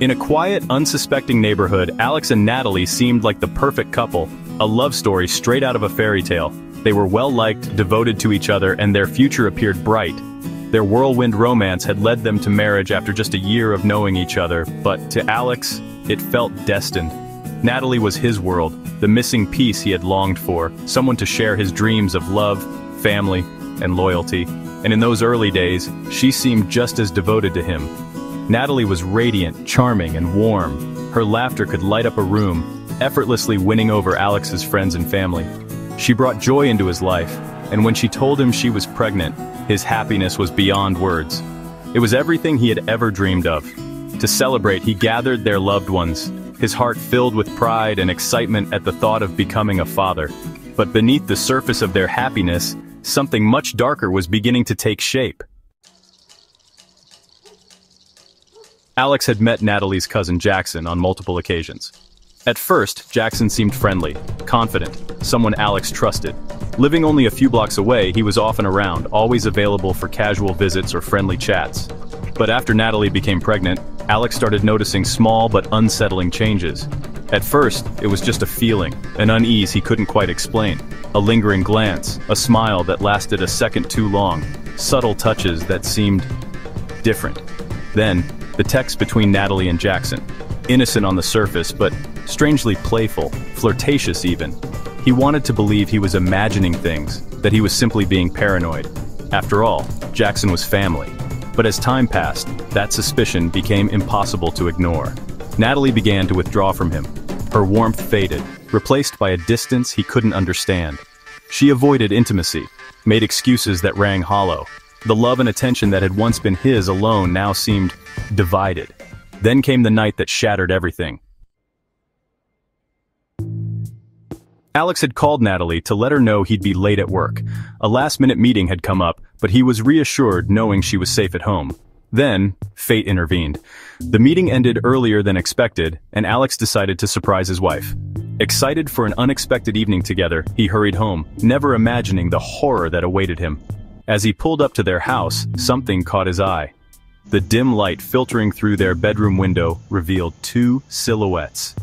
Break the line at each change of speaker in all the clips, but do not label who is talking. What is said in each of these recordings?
In a quiet, unsuspecting neighborhood, Alex and Natalie seemed like the perfect couple, a love story straight out of a fairy tale. They were well-liked, devoted to each other, and their future appeared bright. Their whirlwind romance had led them to marriage after just a year of knowing each other, but to Alex, it felt destined. Natalie was his world, the missing piece he had longed for, someone to share his dreams of love, family, and loyalty. And in those early days, she seemed just as devoted to him. Natalie was radiant, charming, and warm. Her laughter could light up a room, effortlessly winning over Alex's friends and family. She brought joy into his life, and when she told him she was pregnant, his happiness was beyond words. It was everything he had ever dreamed of. To celebrate, he gathered their loved ones, his heart filled with pride and excitement at the thought of becoming a father. But beneath the surface of their happiness, something much darker was beginning to take shape. Alex had met Natalie's cousin Jackson on multiple occasions. At first, Jackson seemed friendly, confident, someone Alex trusted. Living only a few blocks away, he was often around, always available for casual visits or friendly chats. But after Natalie became pregnant, Alex started noticing small but unsettling changes. At first, it was just a feeling, an unease he couldn't quite explain. A lingering glance, a smile that lasted a second too long, subtle touches that seemed different. Then, the text between Natalie and Jackson. Innocent on the surface, but strangely playful, flirtatious even. He wanted to believe he was imagining things, that he was simply being paranoid. After all, Jackson was family. But as time passed, that suspicion became impossible to ignore. Natalie began to withdraw from him. Her warmth faded, replaced by a distance he couldn't understand. She avoided intimacy, made excuses that rang hollow. The love and attention that had once been his alone now seemed divided. Then came the night that shattered everything. Alex had called Natalie to let her know he'd be late at work. A last-minute meeting had come up, but he was reassured knowing she was safe at home. Then, fate intervened. The meeting ended earlier than expected, and Alex decided to surprise his wife. Excited for an unexpected evening together, he hurried home, never imagining the horror that awaited him. As he pulled up to their house, something caught his eye. The dim light filtering through their bedroom window revealed two silhouettes,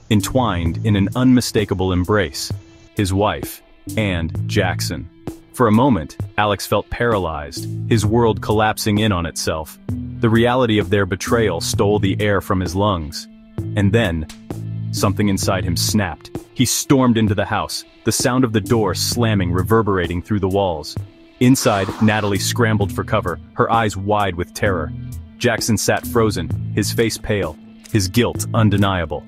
entwined in an unmistakable embrace, his wife and Jackson. For a moment, Alex felt paralyzed, his world collapsing in on itself. The reality of their betrayal stole the air from his lungs. And then, something inside him snapped. He stormed into the house, the sound of the door slamming reverberating through the walls. Inside, Natalie scrambled for cover, her eyes wide with terror. Jackson sat frozen, his face pale, his guilt undeniable.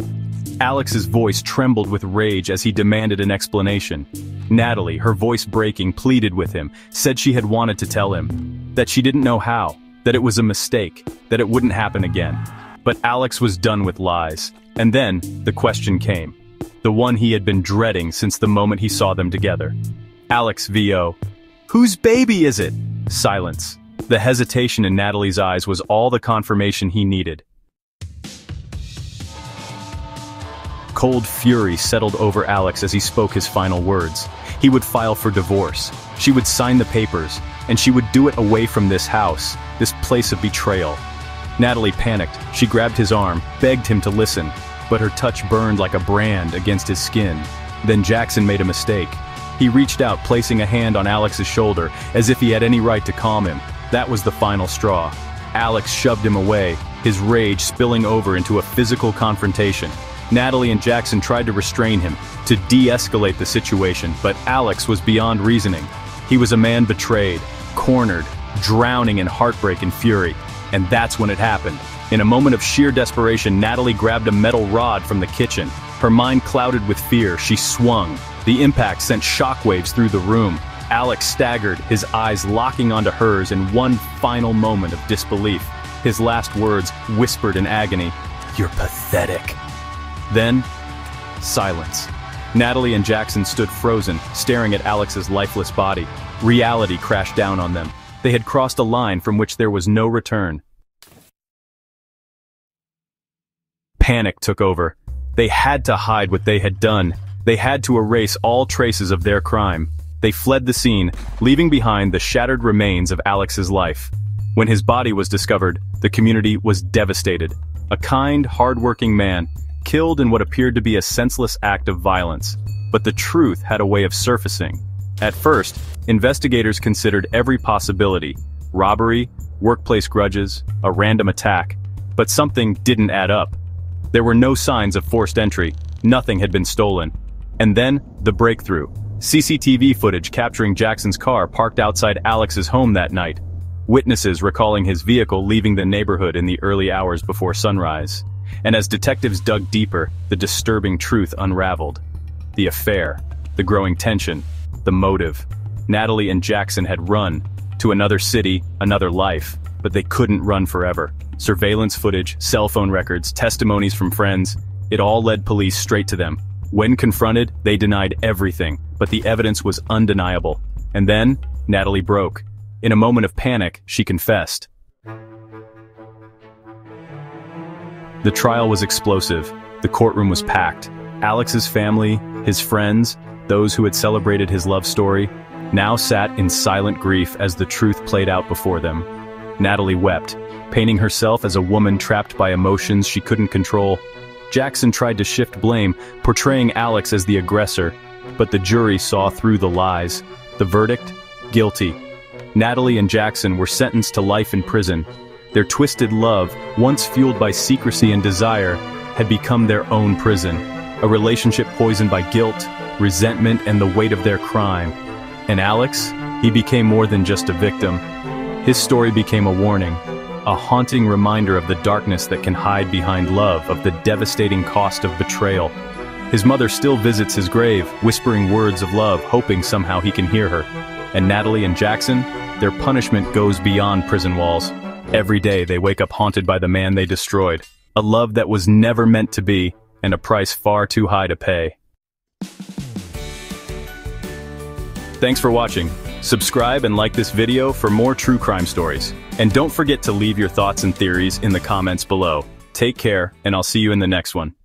Alex's voice trembled with rage as he demanded an explanation. Natalie, her voice breaking, pleaded with him, said she had wanted to tell him, that she didn't know how, that it was a mistake, that it wouldn't happen again. But Alex was done with lies. And then, the question came. The one he had been dreading since the moment he saw them together. Alex V.O. "Whose baby is it?" Silence. The hesitation in Natalie's eyes was all the confirmation he needed. Cold fury settled over Alex as he spoke his final words. He would file for divorce. She would sign the papers, and she would do it away from this house, this place of betrayal. Natalie panicked. She grabbed his arm, begged him to listen, but her touch burned like a brand against his skin. Then Jackson made a mistake. He reached out, placing a hand on Alex's shoulder, as if he had any right to calm him. That was the final straw. Alex shoved him away, his rage spilling over into a physical confrontation. Natalie and Jackson tried to restrain him, to de-escalate the situation, but Alex was beyond reasoning. He was a man betrayed, cornered, drowning in heartbreak and fury. And that's when it happened. In a moment of sheer desperation, Natalie grabbed a metal rod from the kitchen. Her mind clouded with fear, she swung. The impact sent shockwaves through the room. Alex staggered, his eyes locking onto hers in one final moment of disbelief. His last words, whispered in agony, "You're pathetic." Then, silence. Natalie and Jackson stood frozen, staring at Alex's lifeless body. Reality crashed down on them. They had crossed a line from which there was no return. Panic took over. They had to hide what they had done. They had to erase all traces of their crime. They fled the scene, leaving behind the shattered remains of Alex's life. When his body was discovered, the community was devastated. a kind, hard-working man, killed in what appeared to be a senseless act of violence. But the truth had a way of surfacing. At first, investigators considered every possibility: robbery, workplace grudges, a random attack. But something didn't add up. There were no signs of forced entry. Nothing had been stolen. And then, the breakthrough. CCTV footage capturing Jackson's car parked outside Alex's home that night. Witnesses recalling his vehicle leaving the neighborhood in the early hours before sunrise. And as detectives dug deeper, the disturbing truth unraveled. The affair, the growing tension, the motive. Natalie and Jackson had run to another city, another life, but they couldn't run forever. Surveillance footage, cell phone records, testimonies from friends, it all led police straight to them. When confronted, they denied everything, but the evidence was undeniable. And then, Natalie broke. In a moment of panic, she confessed. The trial was explosive. The courtroom was packed. Alex's family, his friends, those who had celebrated his love story, now sat in silent grief as the truth played out before them. Natalie wept, painting herself as a woman trapped by emotions she couldn't control. Jackson tried to shift blame, portraying Alex as the aggressor, but the jury saw through the lies. The verdict? Guilty. Natalie and Jackson were sentenced to life in prison. Their twisted love, once fueled by secrecy and desire, had become their own prison. A relationship poisoned by guilt, resentment, and the weight of their crime. And Alex? He became more than just a victim. His story became a warning, a haunting reminder of the darkness that can hide behind love, of the devastating cost of betrayal. His mother still visits his grave, whispering words of love, hoping somehow he can hear her. And Natalie and Jackson? Their punishment goes beyond prison walls. Every day they wake up haunted by the man they destroyed. A love that was never meant to be, and a price far too high to pay. Thanks for watching. Subscribe and like this video for more true crime stories. And don't forget to leave your thoughts and theories in the comments below. Take care, and I'll see you in the next one.